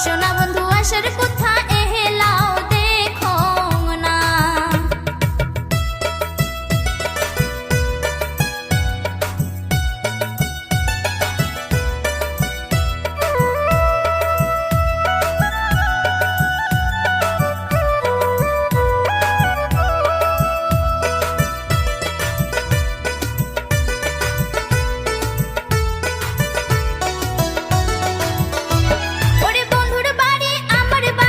সোনা বন্ধু আসার কথা এহেলাও দেখো না। ওরে বন্ধুর বাড়ি আমার বাড়ি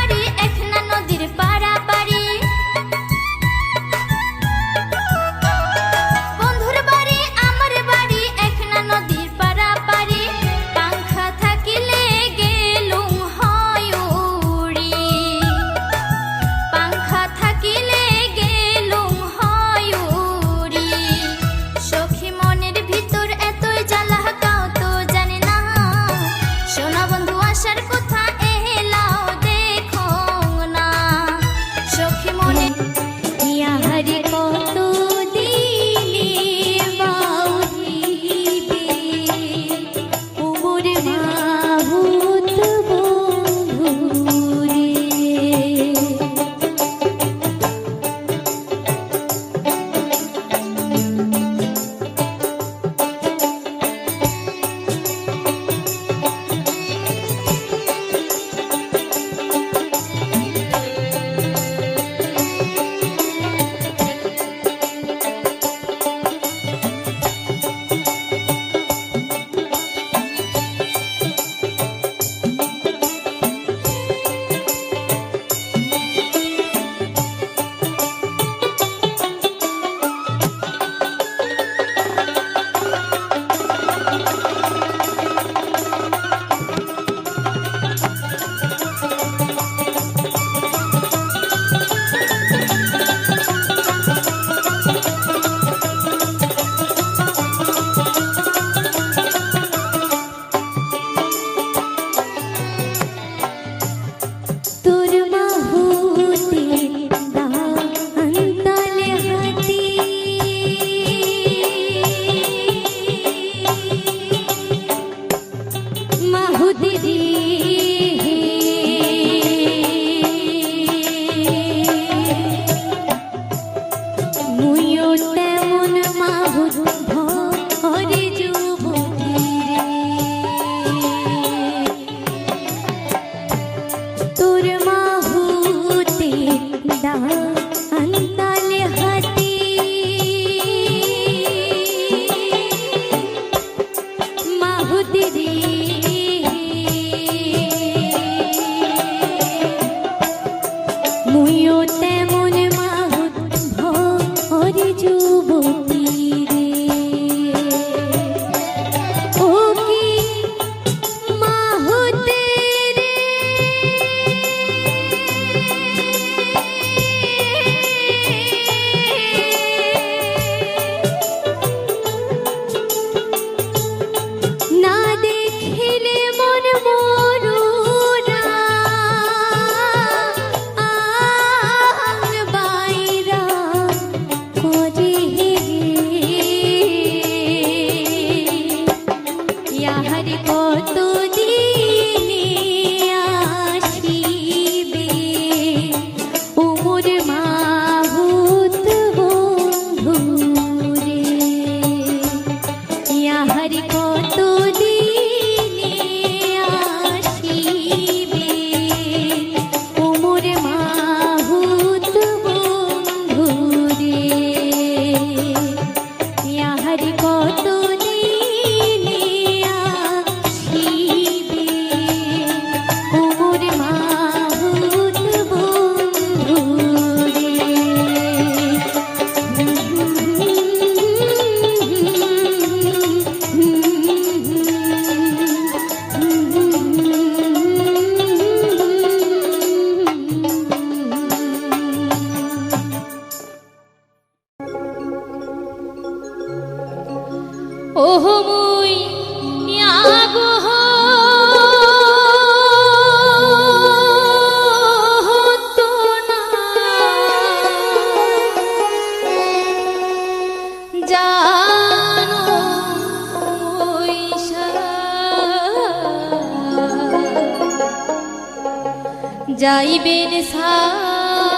যাইবেন সারি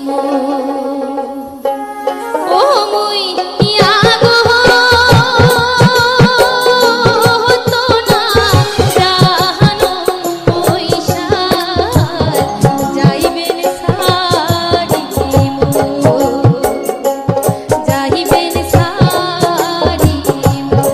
মো ও মুই ইয়াগো তো না জাহানো পয়সা যাইবেন সারি মো যাইবেন সারি মো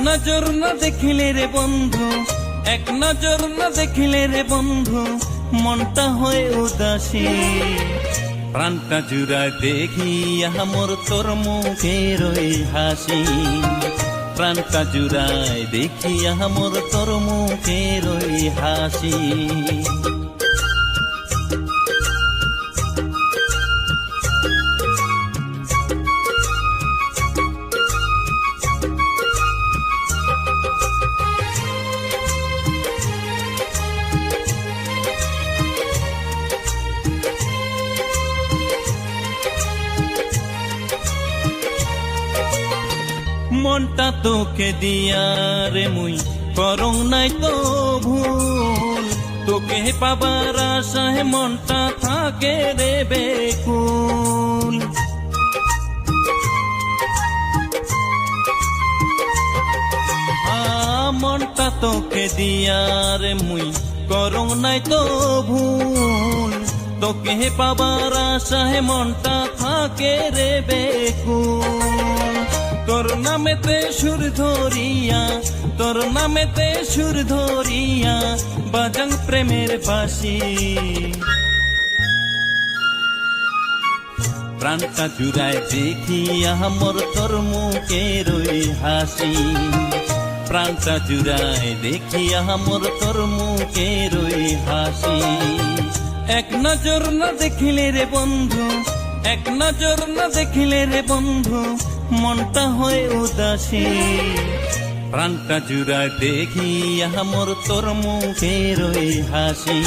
নজর না দেখিলে রে বন্ধু, এক নজর না দেখিলে রে বন্ধু, মনটা হয় উদাসী। প্রাণটা জুড়ায় দেখি আমার তোর মুখের ওই হাসি, প্রাণটা জুড়ায় দেখি আমার তোর মুখের ওই হাসি। মনটা তোকে দিয়া রে মুই করং নাই তো ভুল, তোকে পাবার আশায় মনটা থাকে রে বেকুল। মনটা তোকে দিয়া রে মুই করং নাই তো ভুল, তোকে পাবার আশায় মনটা থাকে রে বেকুল। তোর নামেতে সুর ধরিয়া, তোর নামেতে সুর ধরিয়া বাজাং প্রেমের বাঁশি। প্রাণটা জুড়ায় দেখি আমার তোর মুখের ওই হাসি, প্রাণটা জুড়ায় দেখি আমার তোর মুখের ওই হাসি। এক নজর না দেখিলে রে বন্ধু, এক নজর না দেখিলে রে বন্ধু, মনটা হয় উদাসী। প্রাণটা জুড়ায় দেখি আমার তোর মুখের ওই হাসি,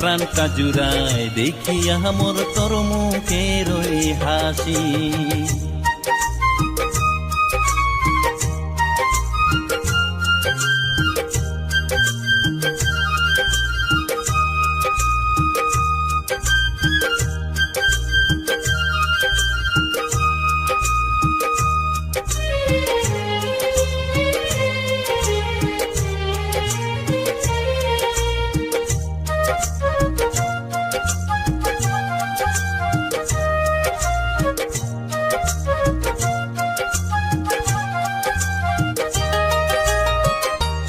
প্রাণটা জুড়ায় দেখি আমার তোর মুখের ওই হাসি।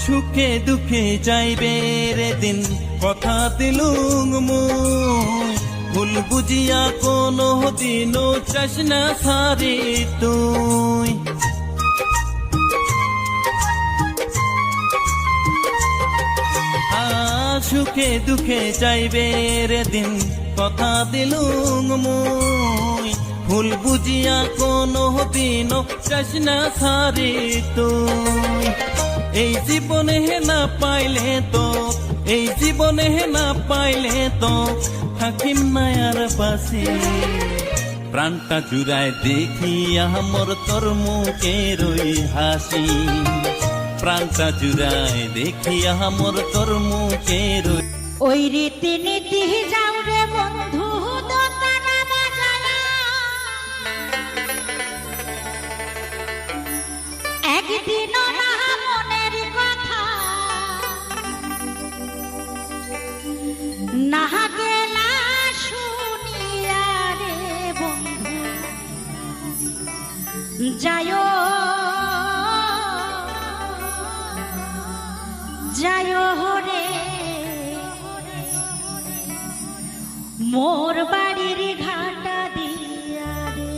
সুখে দুঃখে যাইবে রে দিন, কথা দিলুম মুই, ভুল বুঝিয়া কোনো দিনও চাস না সারি তুই। সুখে দুঃখে যাইবে রে দিন, কথা দিলুম মুই, ভুল বুঝিয়া কোনো দিনও চাস না সারি তুই। এই জীবনে না পাইলে তো, এই জীবনে না পাইলে তো থাকিম না আর বাসি। প্রাণটা জুড়ায় দেখি আমার তোর মুখের ওই হাসি, প্রাণটা জুড়ায় দেখি আমার তোর মুখের ওই রীতি নীতি যাও রে বন্ধু দোতানা বাজালা, একদিন না মনের কথা না গেলা শুনিয়া রে বন্ধু, যায়ো যায়ো রে মোর বাড়ির ঘাটা দিয়া রে।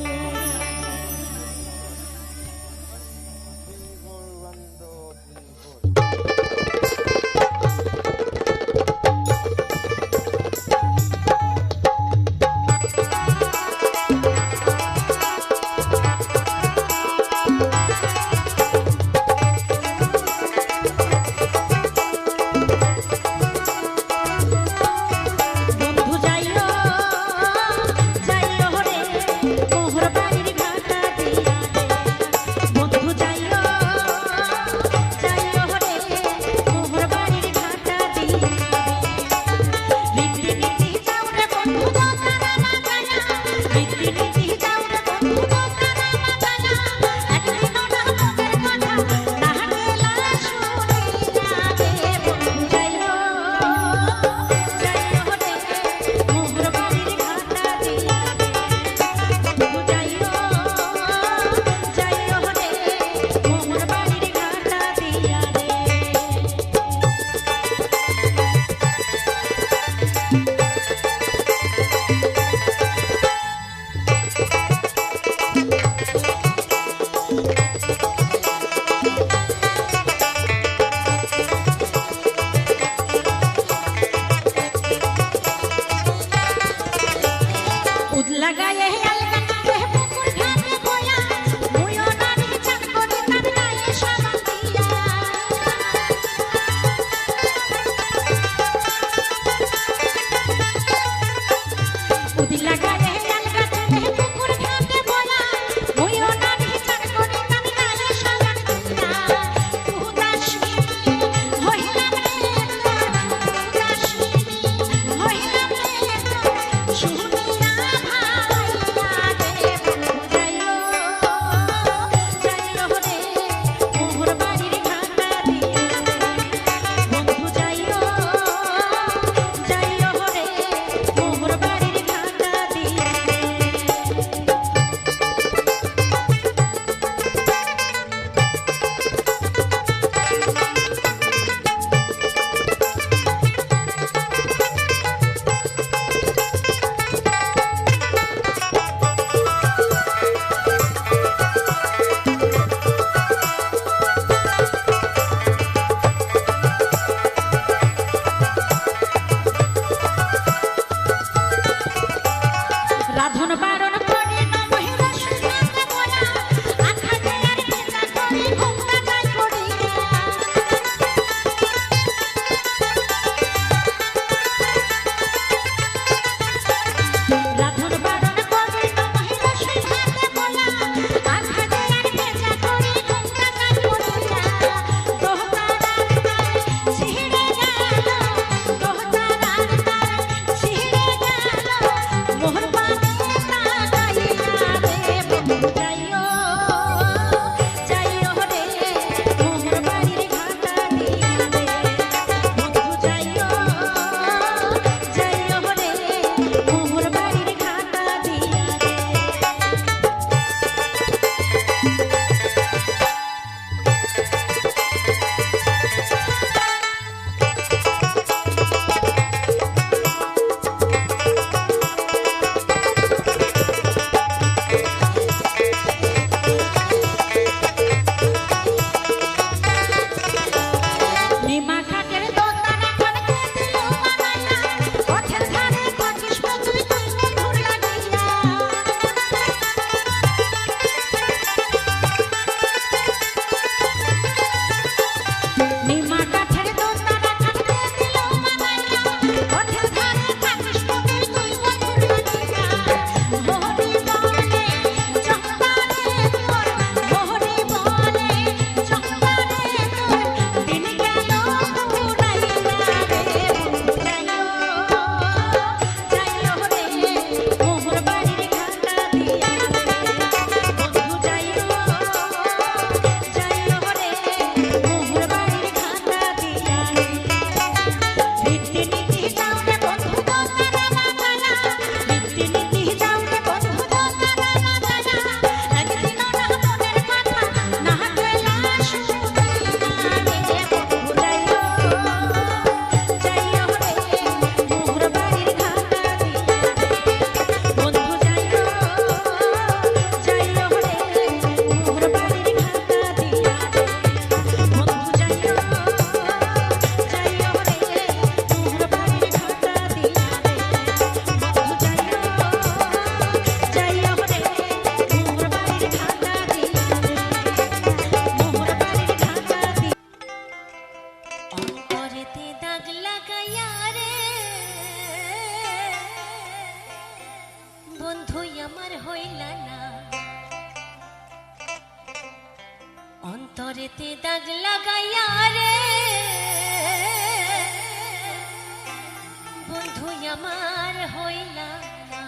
প্রেতে দাগ লাগাইয়া রে বন্ধু আমার হইলা না।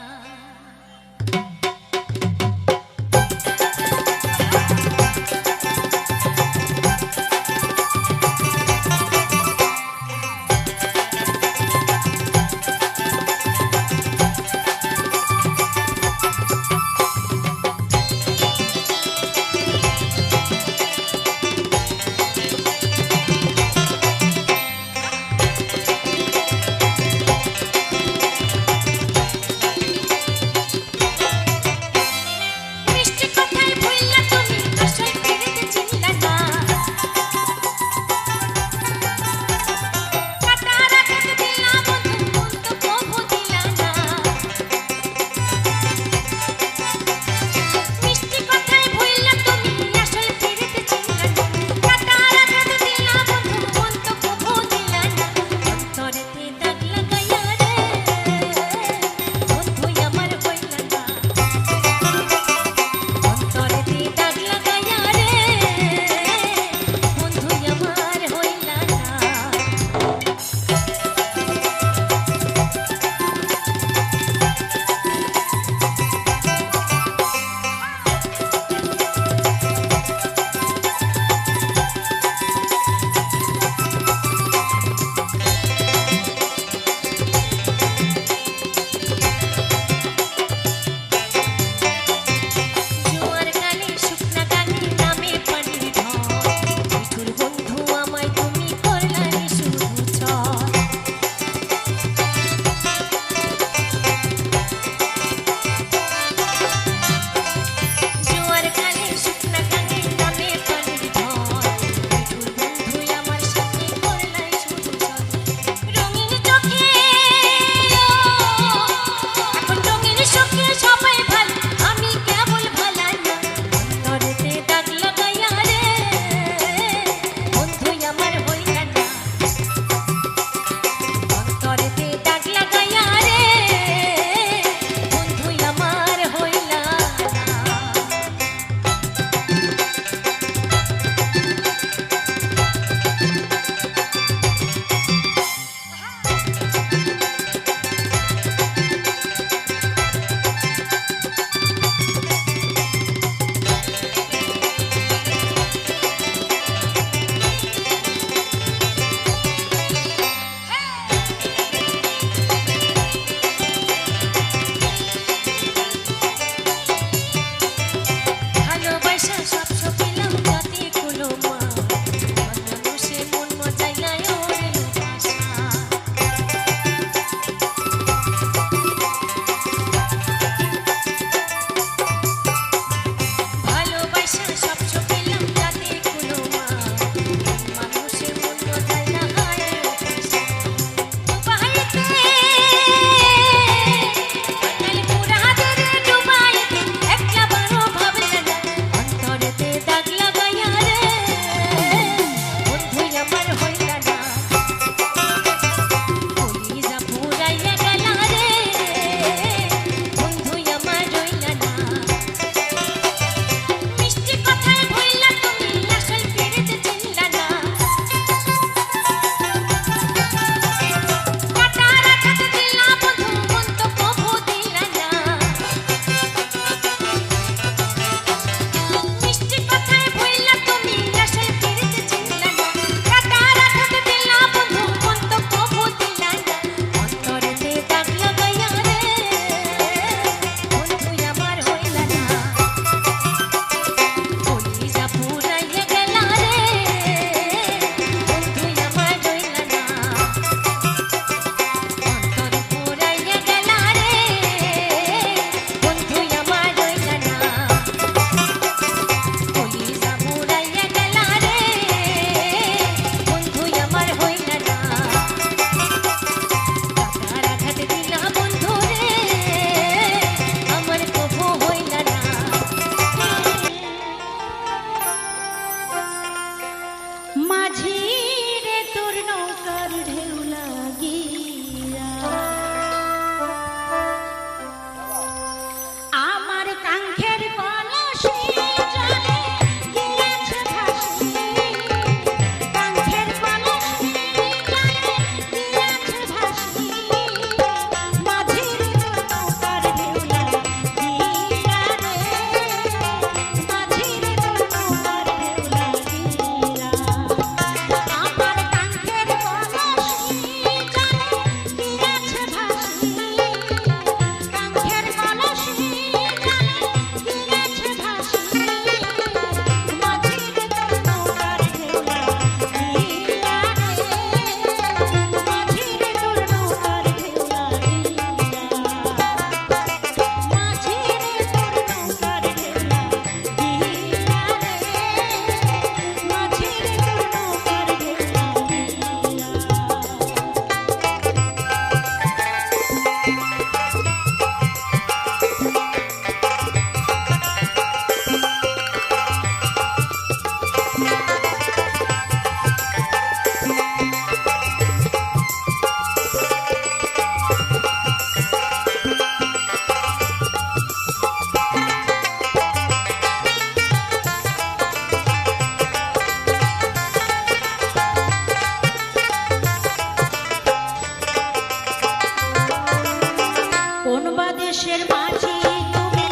দেশের মাঝি তুমি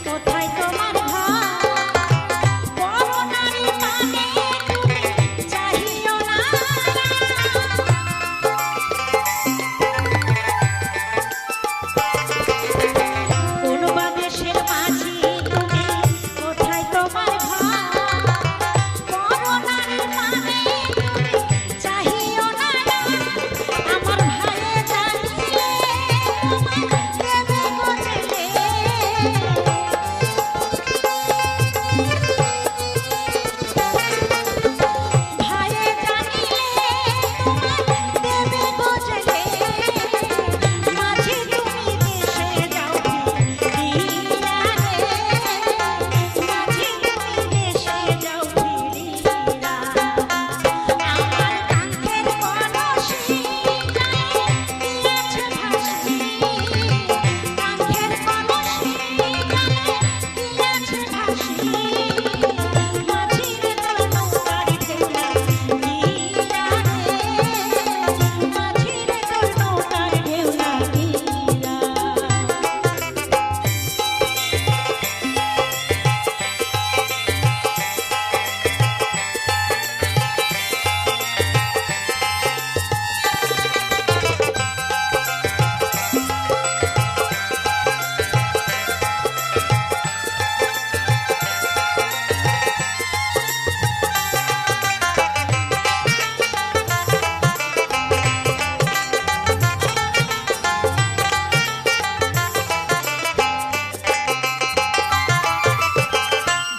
কোথায় তোমার ঘর করোনার পানে তুমি চাহিও না কোন বা দেশের মাঝি তুমি কোথায় তোমার ঘর করোনার পানে তুমি চাহিও না আমার ভাইয়ে জানিলে তোমার দেবে বজলে মাঝি তুমি দেশে যাও ফিরিয়া রে মাঝি তুমি দেশে যাও ফিরিয়া আমার কাঙ্ক্ষের কলসি গায়ে দিয়েছে ভাসি কাঙ্ক্ষের কলসি গায়ে দিয়েছে ভাসি মাঝিরে তোর নৌকার ঢেউলা গিরা রে মাঝিরে তোর নৌকার ঢেউলা গিরা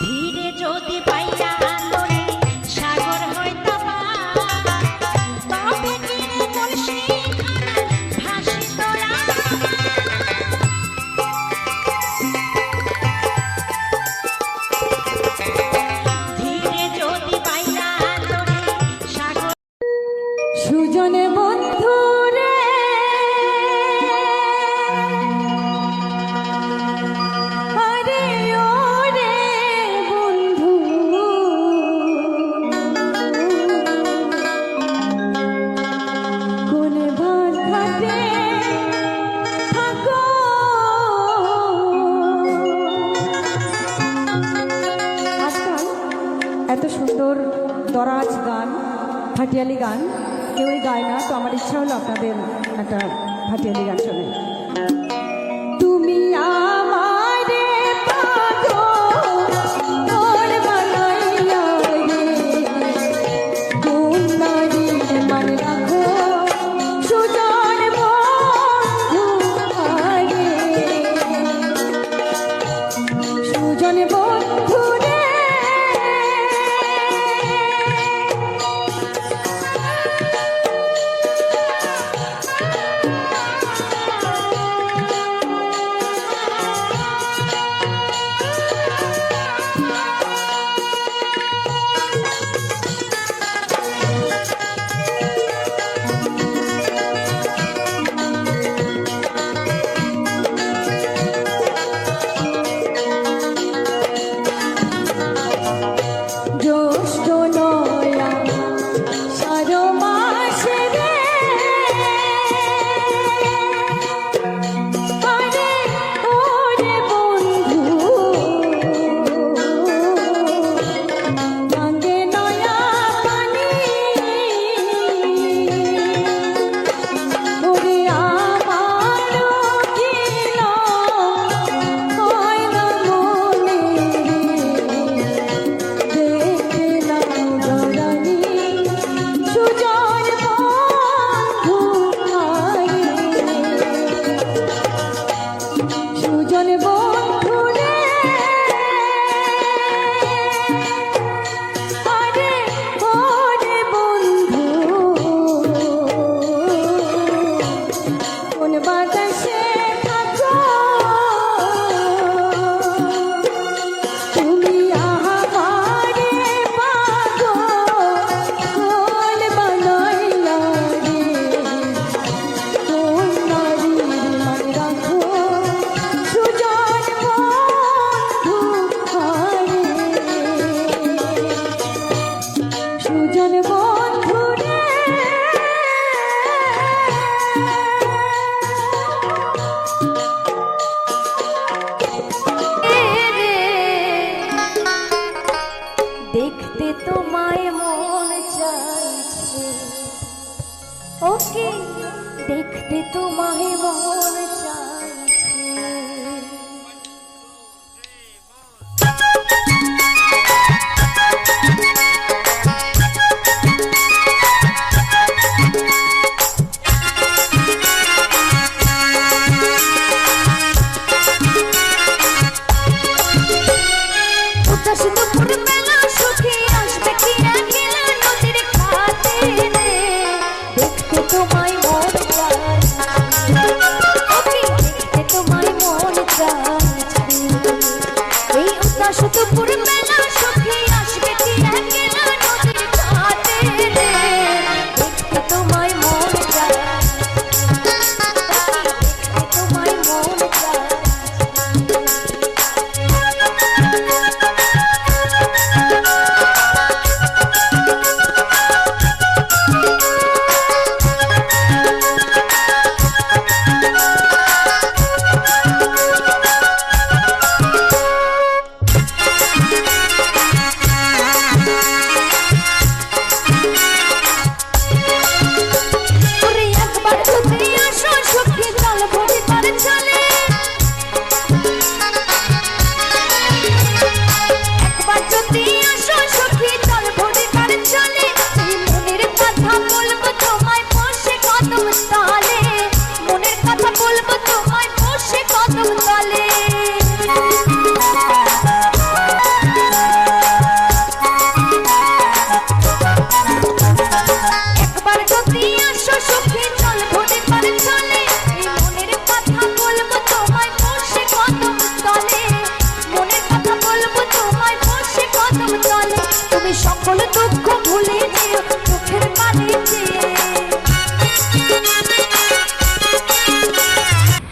ধীরে যদি পাইয়া লড়ি সাগর হইতো পার তবে কিরে কলসি খানা ভাসিত ধীরে যদি পাইয়া লড়ি সাগর সুজনে বন্ধু রে আরে ও রে বন্ধু কোন ভান ঘাটে থাকো আজকাল এত সুন্দর দরাজ গান ভাটিয়ালি গান কেউই গায় না, তো আমার ইচ্ছা হলো আপনাদের একটা ভাটিয়ালি গান শোনে। তুমি আমারে পাগল বানাইয়া রে, কোন নারীর মান রাখো সুজন বন্ধু আরে, সুজন বন্ধু রে কি দেখতে তোমায় মন চাইছে। উদাস দুপুর বেলা সুখী আসবে কি একলা নদীর ঘাটে রে, দেখতে তোমায় মন চাইছে, দেখতে তোমায় মন চাইছে। এই উদাস দুপুর বেলা সুখী আসবে কি একলা নদীর ঘাটে রে, দেখতে তোমায় মন চাইছে, দেখতে তোমায় মন চাইছে। ওরে একবার যদি আসো সখী জল ভরি পার চলে, একবার যদি আসো সখী জল ভরি পার চলে, এই মনের কথা বলবো তোমায় বসে কদম তলে, মনের কথা বলবো তোমায় বসে কদম তলে। একবার যদি আসো সখী জল ভরে পার চলে, এই মনের কথা বলবো তোমায় বসে কদম তলে, মনের কথা বলবো তোমায় বসে কদম তলে। তুমি সকল দুঃখ ভুলে যেও চোখের পানি চেয়ে।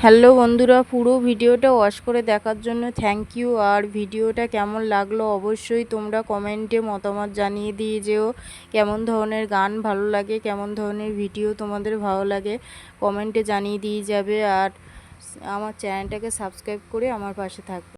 হ্যালো বন্ধুরা, পুরো ভিডিওটা ওয়াচ করে দেখার জন্য থ্যাংক ইউ। আর ভিডিওটা কেমন লাগলো অবশ্যই তোমরা কমেন্টে মতামত জানিয়ে দিয়ে যেও। কেমন ধরনের গান ভালো লাগে, কেমন ধরনের ভিডিও তোমাদের ভালো লাগে কমেন্টে জানিয়ে দিয়ে যাবে। আর আমার চ্যানেলটাকে সাবস্ক্রাইব করে আমার পাশে থাকবে।